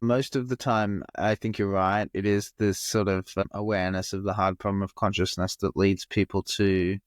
Most of the time, I think you're right. It is this sort of awareness of the hard problem of consciousness that leads people to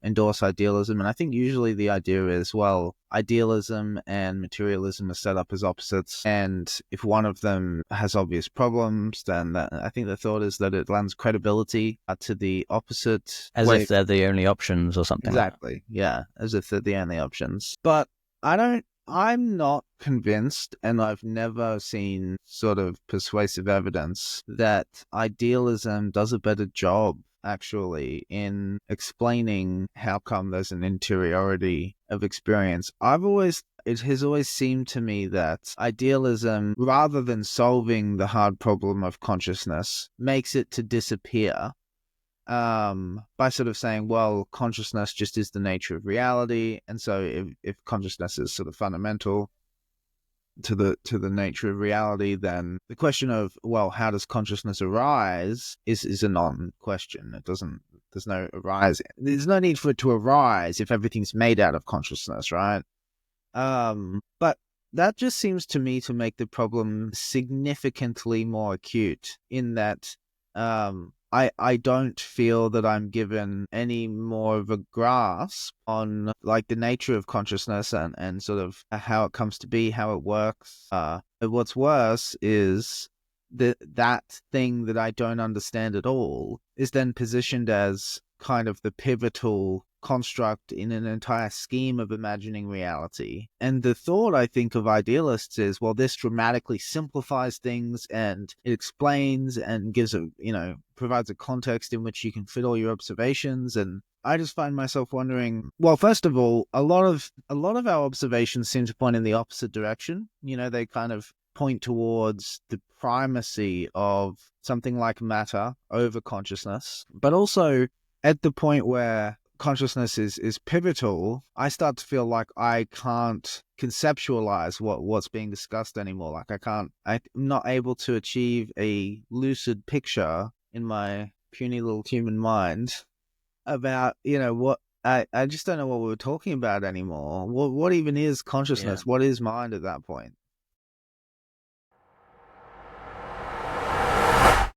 endorse idealism. And I think usually the idea is, well, idealism and materialism are set up as opposites. And if one of them has obvious problems, then I think the thought is that it lends credibility to the opposite. As if they're the only options or something like that. Exactly. Yeah. As if they're the only options. But I'm not convinced, and I've never seen sort of persuasive evidence that idealism does a better job actually in explaining how come there's an interiority of experience. It has always seemed to me that idealism, rather than solving the hard problem of consciousness, makes it to disappear by sort of saying, well, consciousness just is the nature of reality, and so if consciousness is sort of fundamental to the nature of reality, then the question of, well, how does consciousness arise is a non-question. There's no arise. There's no need for it to arise if everything's made out of consciousness, right? But that just seems to me to make the problem significantly more acute in that I don't feel that I'm given any more of a grasp on like the nature of consciousness and sort of how it comes to be, how it works. What's worse is that thing that I don't understand at all is then positioned as kind of the pivotal construct in an entire scheme of imagining reality. And the thought, I think, of idealists is, well, this dramatically simplifies things and it explains and provides a context in which you can fit all your observations. And I just find myself wondering, well, first of all, a lot of our observations seem to point in the opposite direction. They kind of point towards the primacy of something like matter over consciousness, but also at the point where consciousness is pivotal, I start to feel like I can't conceptualize what's being discussed anymore. Like I'm not able to achieve a lucid picture in my puny little human mind about, what I just don't know what we were talking about anymore. What even is consciousness? Yeah. What is mind at that point?